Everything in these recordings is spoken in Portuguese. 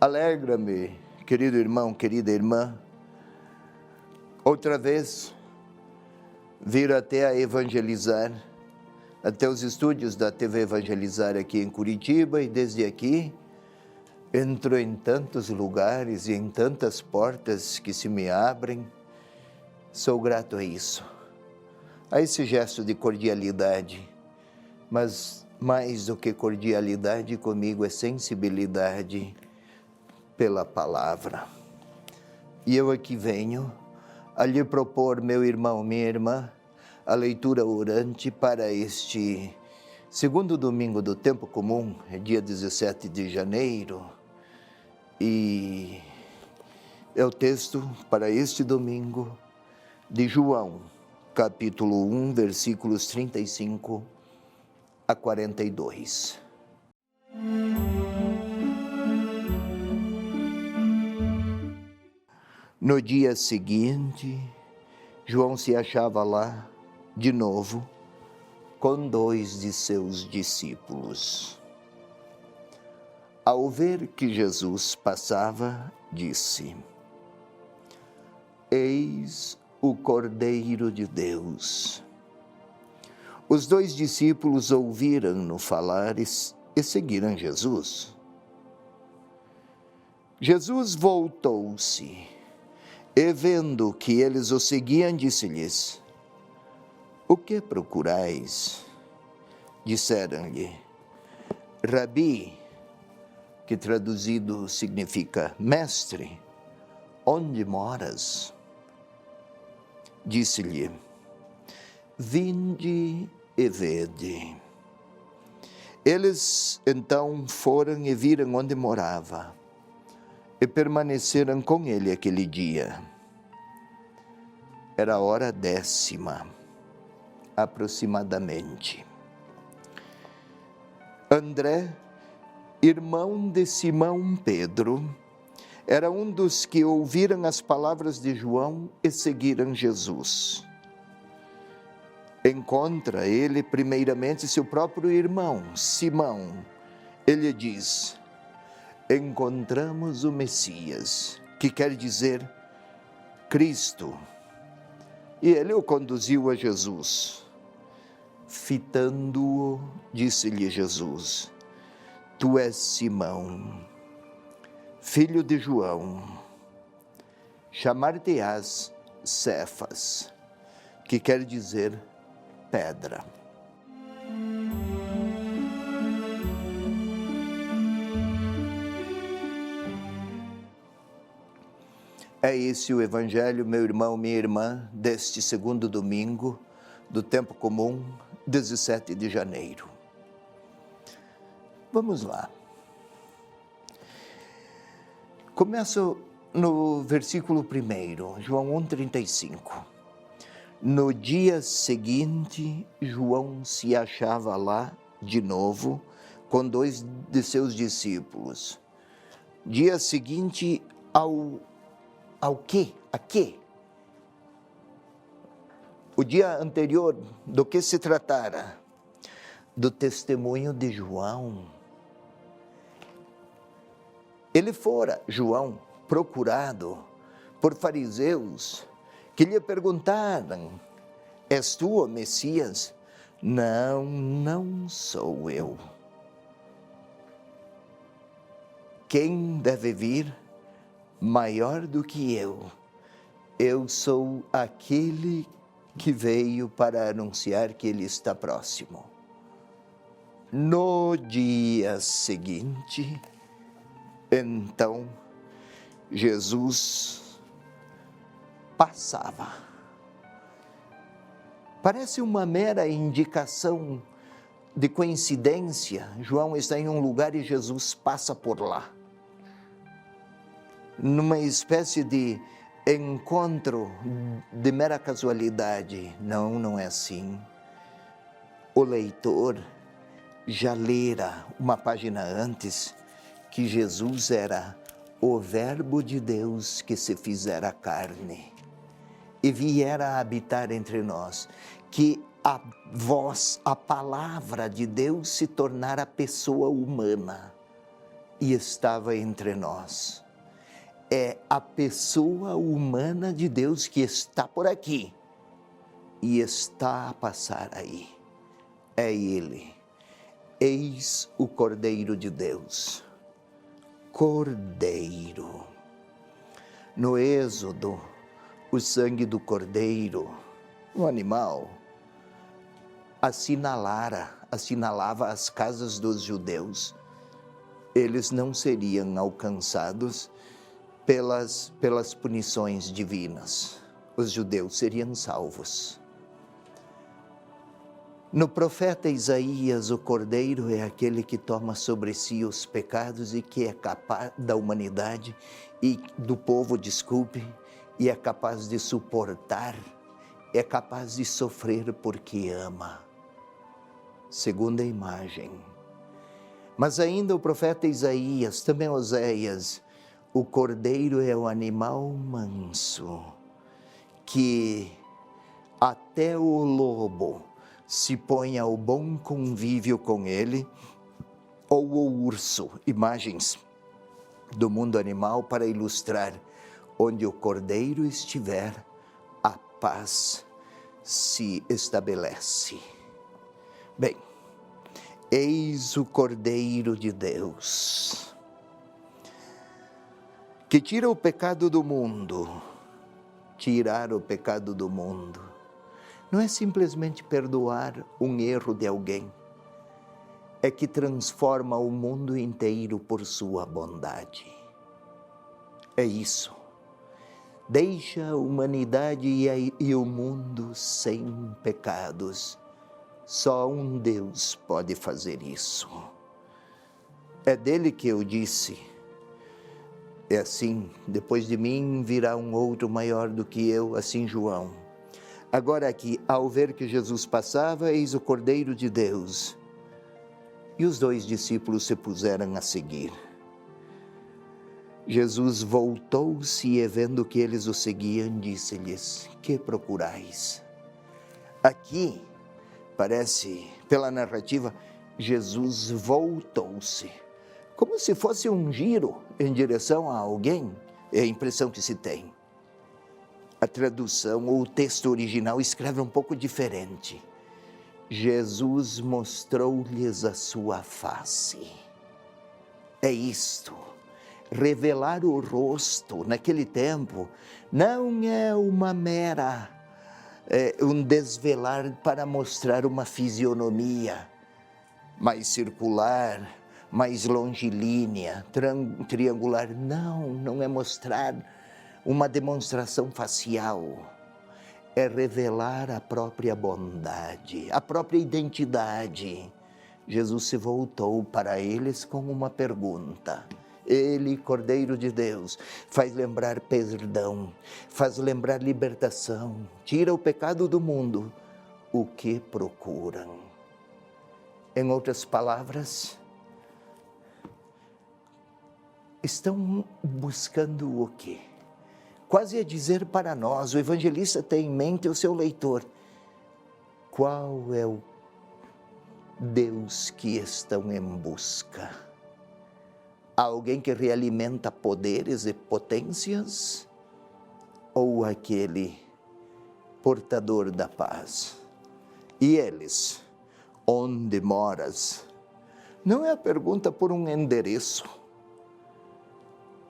Alegra-me, querido irmão, querida irmã, outra vez vir até a evangelizar, até os estúdios da TV Evangelizar aqui em Curitiba, e desde aqui entro em tantos lugares e em tantas portas que se me abrem. Sou grato a isso, a esse gesto de cordialidade, mas mais do que cordialidade comigo é sensibilidade pela palavra. E eu aqui venho a lhe propor, meu irmão, minha irmã, a leitura orante para este segundo domingo do tempo comum, é dia 17 de janeiro, e é o texto para este domingo de João, capítulo 1, versículos 35 a 42. No dia seguinte, João se achava lá de novo com 2 de seus discípulos. Ao ver que Jesus passava, disse: Eis o Cordeiro de Deus. Os 2 discípulos ouviram-no falar e seguiram Jesus. Jesus voltou-se e, vendo que eles o seguiam, disse-lhes: O que procurais? Disseram-lhe: Rabi, que traduzido significa mestre, onde moras? Disse-lhe: Vinde e vede. Eles então foram e viram onde morava, e permaneceram com ele aquele dia. Era a hora 10ª, aproximadamente. André, irmão de Simão Pedro, era um dos que ouviram as palavras de João e seguiram Jesus. Encontra ele primeiramente seu próprio irmão, Simão. Ele diz: Encontramos o Messias, que quer dizer Cristo. E ele o conduziu a Jesus. Fitando-o, disse-lhe Jesus: Tu és Simão, filho de João. Chamar-te-ás Cefas, que quer dizer pedra. É esse o Evangelho, meu irmão, minha irmã, deste segundo domingo do tempo comum, 17 de janeiro. Vamos lá. Começo no versículo 1, João 1,35. No dia seguinte, João se achava lá de novo com 2 de seus discípulos. Dia seguinte ao quê? A quê? O dia anterior, do que se tratara? Do testemunho de João. Ele fora, João, procurado por fariseus que lhe perguntaram: És tu o Messias? Não, não sou eu. Quem deve vir maior do que eu? Eu sou aquele que veio para anunciar que ele está próximo. No dia seguinte, então, Jesus passava. Parece uma mera indicação de coincidência. João está em um lugar e Jesus passa por lá. Numa espécie de encontro de mera casualidade. Não, não é assim. O leitor já lera uma página antes que Jesus era o Verbo de Deus que se fizera carne e viera habitar entre nós, que a voz, a palavra de Deus se tornara pessoa humana. e estava entre nós. É a pessoa humana de Deus que está por aqui e está a passar aí. É Ele. Eis o Cordeiro de Deus. Cordeiro. No Êxodo, o sangue do Cordeiro, o animal, assinalava as casas dos judeus. Eles não seriam alcançados pelas punições divinas. Os judeus seriam salvos. No profeta Isaías, o Cordeiro é aquele que toma sobre si os pecados e que é capaz da humanidade e do povo, e é capaz de suportar, é capaz de sofrer porque ama. Segunda imagem. Mas ainda o profeta Isaías, também Oséias, o Cordeiro é o animal manso, que até o lobo se põe ao bom convívio com ele, ou o urso, imagens do mundo animal para ilustrar: onde o Cordeiro estiver, a paz se estabelece. Bem, eis o Cordeiro de Deus, que tira o pecado do mundo. Tirar o pecado do mundo não é simplesmente perdoar um erro de alguém, é que transforma o mundo inteiro por sua bondade. É isso. Deixa a humanidade e o mundo sem pecados. Só um Deus pode fazer isso. É dele que eu disse. É assim: depois de mim virá um outro maior do que eu, assim João. Agora aqui, ao ver que Jesus passava, eis o Cordeiro de Deus. E os 2 discípulos se puseram a seguir. Jesus voltou-se e, vendo que eles o seguiam, disse-lhes: que procurais? Aqui, parece, pela narrativa, Jesus voltou-se, como se fosse um giro em direção a alguém. É a impressão que se tem. A tradução ou o texto original escreve um pouco diferente. Jesus mostrou-lhes a sua face. É isto. Revelar o rosto naquele tempo não é uma mera, um desvelar para mostrar uma fisionomia mais circular, mais longilínea, triangular. Não é mostrar uma demonstração facial, é revelar a própria bondade, a própria identidade. Jesus se voltou para eles com uma pergunta. Ele, Cordeiro de Deus, faz lembrar perdão, faz lembrar libertação, tira o pecado do mundo. O que procuram? Em outras palavras, estão buscando o quê? Quase a dizer para nós, o evangelista tem em mente o seu leitor: qual é o Deus que estão em busca? Alguém que realimenta poderes e potências? Ou aquele portador da paz? E eles, onde moras? Não é a pergunta por um endereço.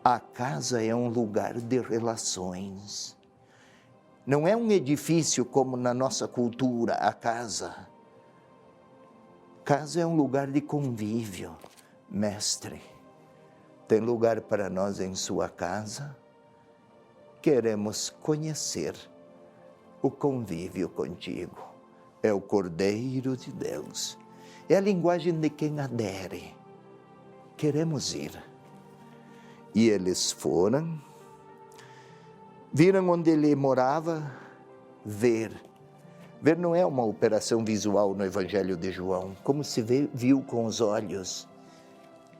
A casa é um lugar de relações. Não é um edifício como na nossa cultura, a casa. Casa é um lugar de convívio. Mestre, tem lugar para nós em sua casa? Queremos conhecer o convívio contigo. É o Cordeiro de Deus. É a linguagem de quem adere. Queremos ir. E eles foram, viram onde ele morava. Ver não é uma operação visual no Evangelho de João, como se viu com os olhos.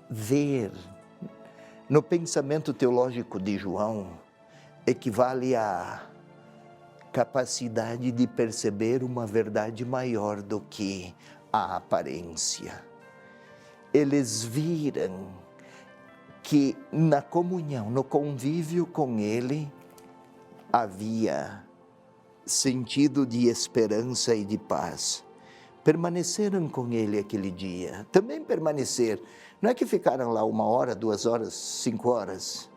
Ver, no pensamento teológico de João, equivale à capacidade de perceber uma verdade maior do que a aparência. Eles viram que na comunhão, no convívio com Ele, havia sentido de esperança e de paz. Permaneceram com Ele aquele dia. Também permanecer. Não é que ficaram lá 1 hora, 2 horas, 5 horas.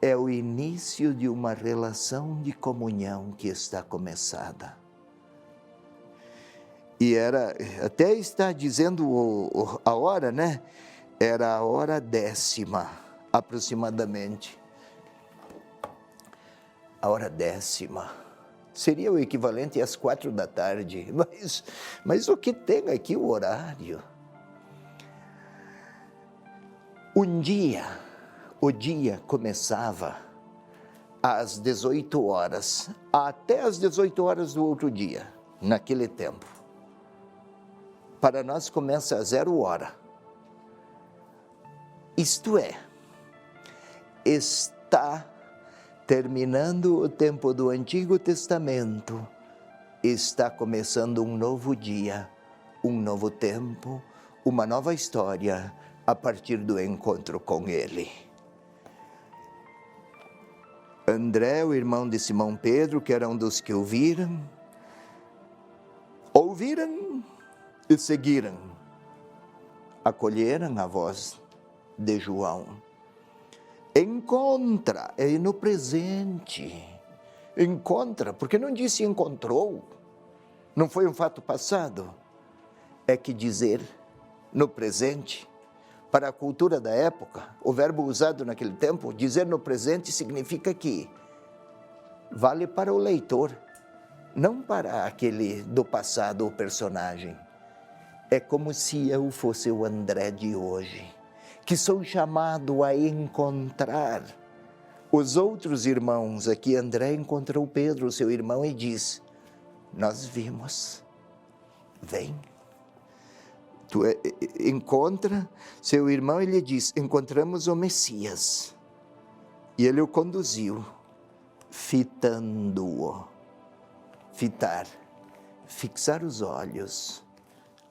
É o início de uma relação de comunhão que está começada. E até está dizendo a hora, né? Era a hora 10ª, aproximadamente. A hora 10ª. Seria o equivalente às 4 da tarde. Mas o que tem aqui o horário? O dia começava às 18 horas, até às 18 horas do outro dia, naquele tempo. Para nós começa a 0 hora. Isto é, está terminando o tempo do Antigo Testamento, está começando um novo dia, um novo tempo, uma nova história a partir do encontro com Ele. André, o irmão de Simão Pedro, que era um dos que ouviram e seguiram, acolheram a voz de João. Encontra, é no presente, encontra, porque não disse encontrou, não foi um fato passado, é que dizer no presente, para a cultura da época, o verbo usado naquele tempo, dizer no presente significa que vale para o leitor, não para aquele do passado, o personagem. É como se eu fosse o André de hoje, que sou chamado a encontrar os outros irmãos. Aqui André encontrou Pedro, seu irmão, e diz: nós vimos, vem. Tu encontra seu irmão e lhe diz: encontramos o Messias. E ele o conduziu, fitando-o. Fitar, fixar os olhos.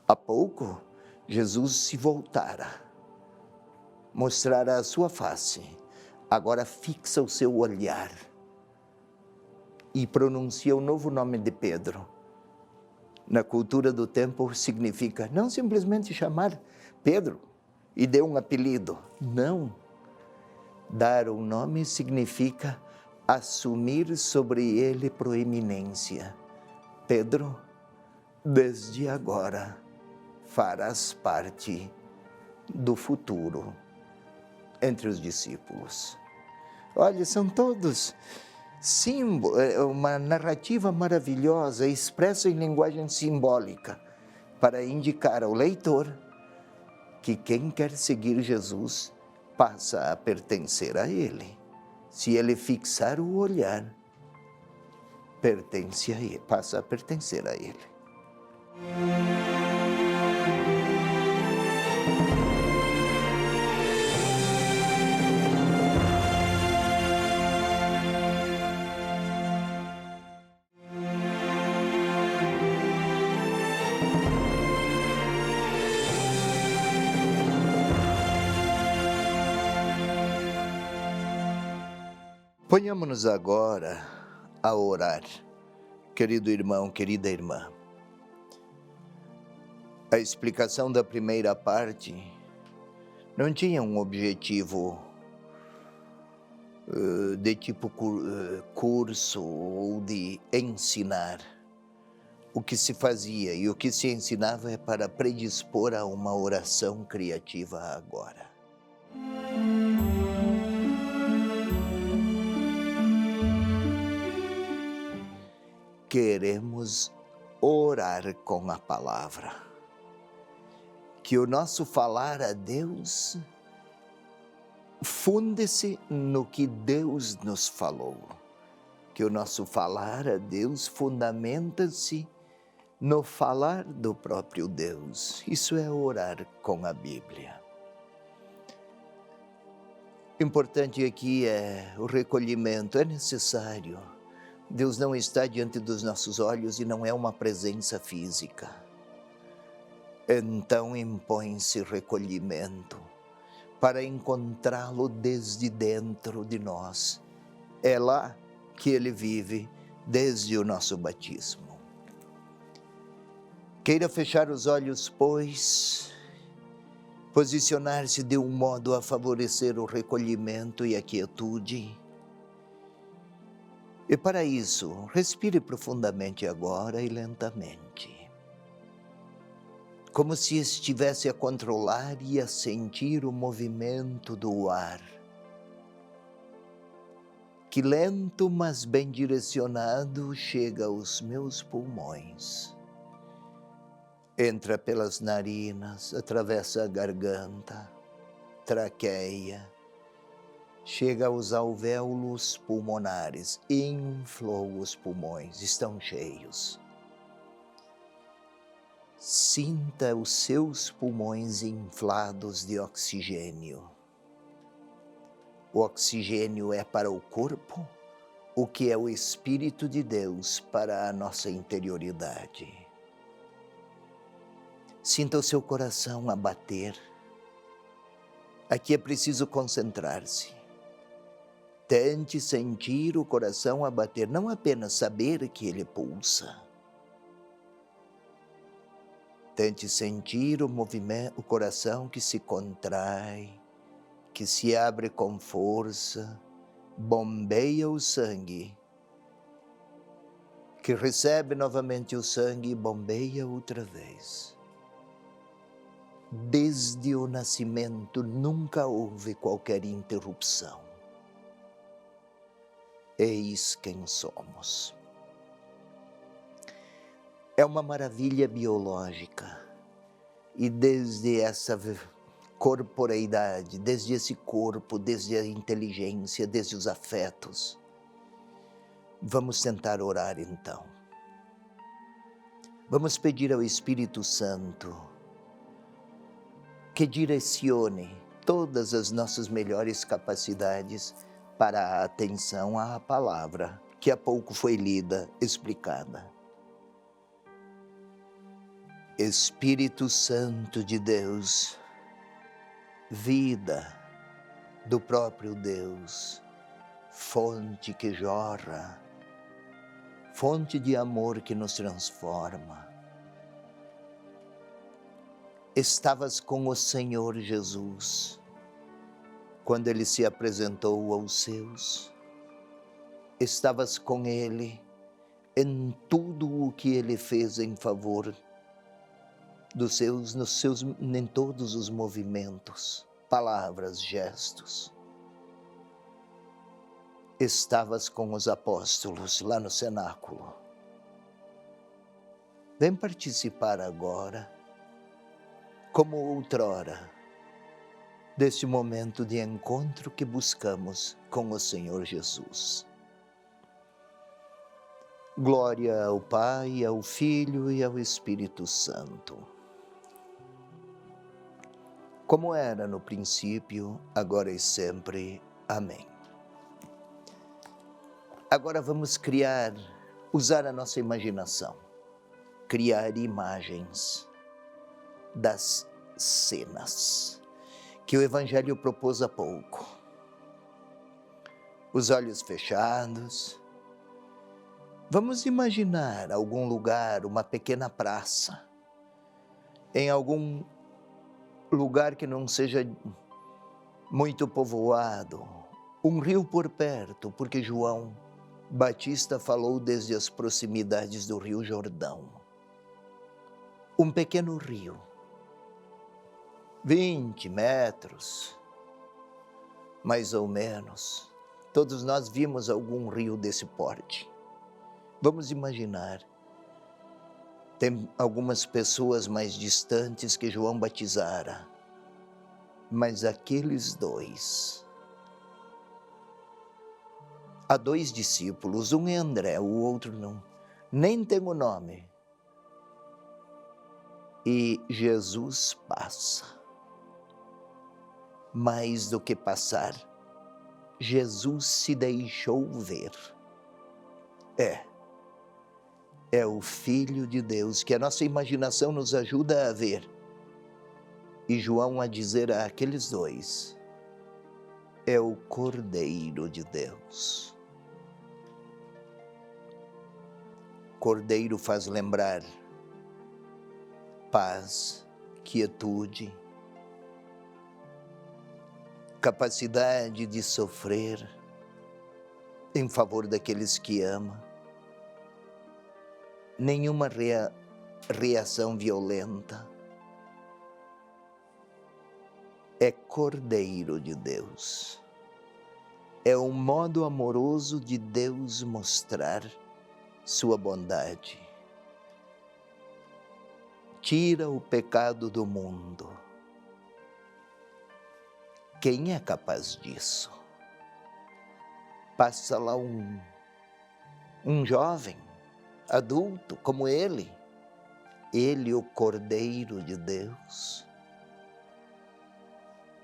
Há pouco, Jesus se voltara, mostrara a sua face. Agora fixa o seu olhar e pronuncia o novo nome de Pedro. Na cultura do tempo significa não simplesmente chamar Pedro e dar um apelido. Não. Dar um nome significa assumir sobre ele proeminência. Pedro, desde agora farás parte do futuro entre os discípulos. Olha, são todos símbolos, uma narrativa maravilhosa, expressa em linguagem simbólica, para indicar ao leitor que quem quer seguir Jesus passa a pertencer a Ele. Se ele fixar o olhar, pertence a Ele, passa a pertencer a Ele. Ponhamos-nos agora a orar, querido irmão, querida irmã. A explicação da primeira parte não tinha um objetivo de tipo curso ou de ensinar. O que se fazia e o que se ensinava é para predispor a uma oração criativa agora. Queremos orar com a palavra. Que o nosso falar a Deus funde-se no que Deus nos falou. Que o nosso falar a Deus fundamenta-se no falar do próprio Deus. Isso é orar com a Bíblia. Importante aqui é o recolhimento, é necessário. Deus não está diante dos nossos olhos e não é uma presença física. Então impõe-se recolhimento, para encontrá-lo desde dentro de nós. É lá que ele vive desde o nosso batismo. Queira fechar os olhos, pois, posicionar-se de um modo a favorecer o recolhimento e a quietude. E para isso, respire profundamente agora e lentamente, como se estivesse a controlar e a sentir o movimento do ar, que lento, mas bem direcionado, chega aos meus pulmões. Entra pelas narinas, atravessa a garganta, traqueia, chega aos alvéolos pulmonares, inflou os pulmões, estão cheios. Sinta os seus pulmões inflados de oxigênio. O oxigênio é para o corpo, o que é o Espírito de Deus para a nossa interioridade. Sinta o seu coração a bater. Aqui é preciso concentrar-se. Tente sentir o coração a bater, não apenas saber que ele pulsa. Tente sentir o movimento, o coração que se contrai, que se abre com força, bombeia o sangue, que recebe novamente o sangue e bombeia outra vez. Desde o nascimento nunca houve qualquer interrupção. Eis quem somos. É uma maravilha biológica. E desde essa corporeidade, desde esse corpo, desde a inteligência, desde os afetos, vamos tentar orar então. Vamos pedir ao Espírito Santo que direcione todas as nossas melhores capacidades para a atenção à palavra que há pouco foi lida, explicada. Espírito Santo de Deus, vida do próprio Deus, fonte que jorra, fonte de amor que nos transforma. Estavas com o Senhor Jesus, quando Ele se apresentou aos seus. Estavas com Ele em tudo o que Ele fez em favor dos seus, em todos os movimentos, palavras, gestos. Estavas com os apóstolos lá no cenáculo. Vem participar agora, como outrora, deste momento de encontro que buscamos com o Senhor Jesus. Glória ao Pai, ao Filho e ao Espírito Santo. Como era no princípio, agora e sempre. Amém. Agora vamos usar a nossa imaginação, criar imagens das cenas que o Evangelho propôs há pouco. Os olhos fechados. Vamos imaginar algum lugar, uma pequena praça, em algum lugar que não seja muito povoado, um rio por perto, porque João Batista falou desde as proximidades do Rio Jordão. Um pequeno rio, 20 metros, mais ou menos. Todos nós vimos algum rio desse porte. Vamos imaginar. Tem algumas pessoas mais distantes que João batizara, mas aqueles dois. Há 2 discípulos, um é André, o outro não, nem tem o nome. E Jesus passa. Mais do que passar, Jesus se deixou ver. É o Filho de Deus, que a nossa imaginação nos ajuda a ver. E João a dizer àqueles dois: é o Cordeiro de Deus. Cordeiro faz lembrar paz, quietude, capacidade de sofrer em favor daqueles que ama, nenhuma reação violenta. É Cordeiro de Deus. É um modo amoroso de Deus mostrar sua bondade. Tira o pecado do mundo. Quem é capaz disso? Passa lá um jovem, adulto como ele, o Cordeiro de Deus.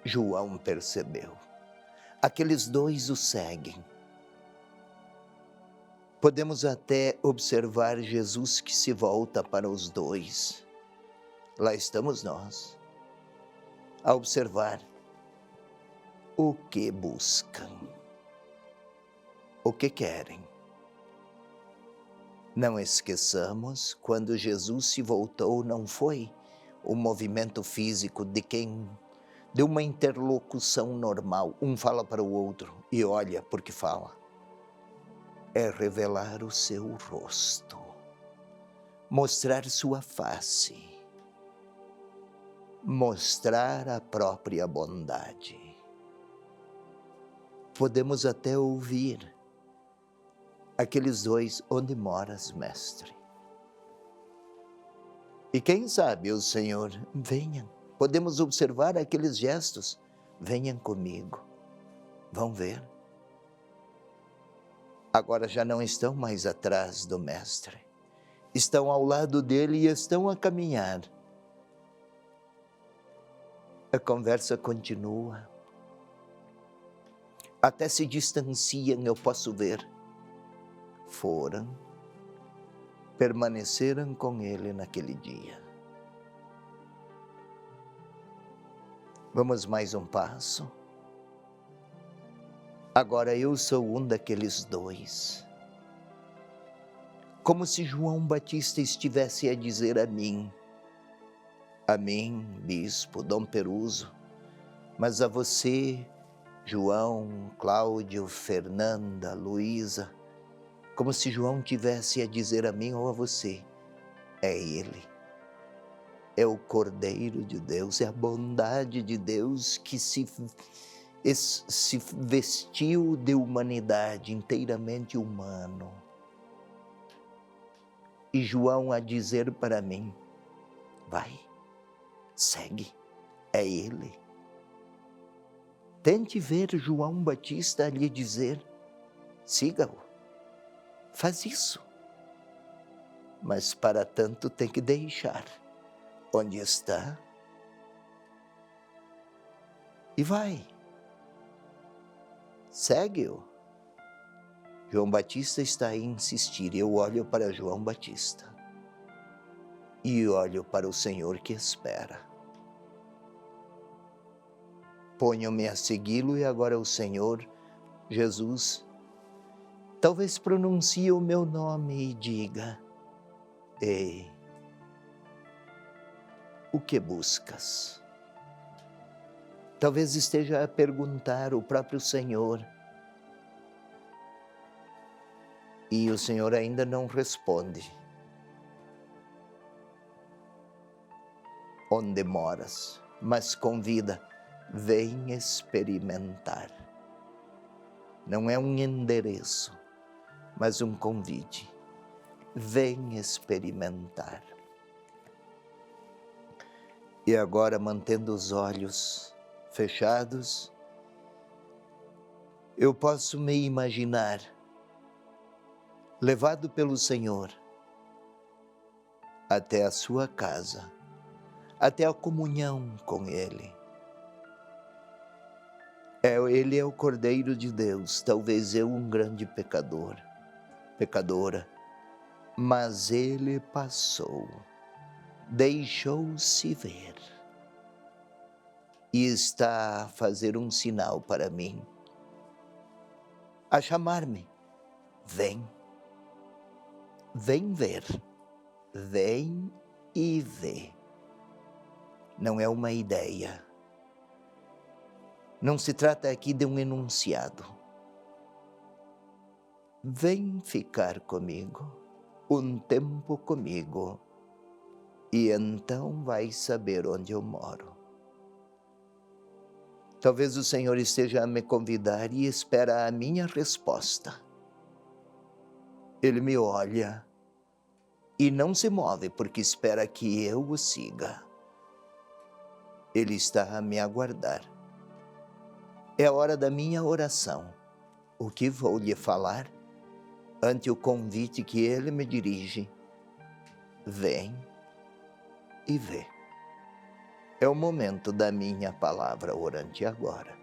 João percebeu. Aqueles dois o seguem. Podemos até observar Jesus que se volta para os dois. Lá estamos nós, a observar o que buscam, o que querem. Não esqueçamos, quando Jesus se voltou, não foi o movimento físico de uma interlocução normal. Um fala para o outro e olha porque fala. É revelar o seu rosto, mostrar sua face, mostrar a própria bondade. Podemos até ouvir aqueles dois: onde moras, mestre? E quem sabe o Senhor: venham. Podemos observar aqueles gestos: venham comigo, vão ver. Agora já não estão mais atrás do mestre, estão ao lado dele e estão a caminhar. A conversa continua, até se distanciam, eu posso ver. Foram, permaneceram com ele naquele dia. Vamos mais um passo. Agora eu sou um daqueles dois. Como se João Batista estivesse a dizer a mim, bispo Dom Peruso, mas a você, João, Cláudio, Fernanda, Luísa, como se João tivesse a dizer a mim ou a você: é ele, é o Cordeiro de Deus, é a bondade de Deus que se vestiu de humanidade, inteiramente humano. E João a dizer para mim: vai, segue, é ele. Tente ver João Batista a lhe dizer: siga-o, faz isso. Mas para tanto tem que deixar onde está e vai. Segue-o. João Batista está a insistir. Eu olho para João Batista e olho para o Senhor que espera. Ponho-me a segui-lo e agora o Senhor, Jesus, talvez pronuncie o meu nome e diga: ei, o que buscas? Talvez esteja a perguntar o próprio Senhor. E o Senhor ainda não responde. Onde moras? Mas convida, vem experimentar. Não é um endereço, mas um convite. Vem experimentar. E agora, mantendo os olhos fechados, eu posso me imaginar levado pelo Senhor até a sua casa, até a comunhão com Ele. Ele é o Cordeiro de Deus, talvez eu um grande pecadora, mas Ele passou, deixou-se ver. e está a fazer um sinal para mim, a chamar-me: vem, vem ver, vem e vê. Não é uma ideia, não se trata aqui de um enunciado. Vem ficar comigo, um tempo comigo, e então vais saber onde eu moro. Talvez o Senhor esteja a me convidar e espera a minha resposta. Ele me olha e não se move porque espera que eu o siga. Ele está a me aguardar. É a hora da minha oração. O que vou lhe falar? Ante o convite que ele me dirige, vem e vê. É o momento da minha palavra orante agora.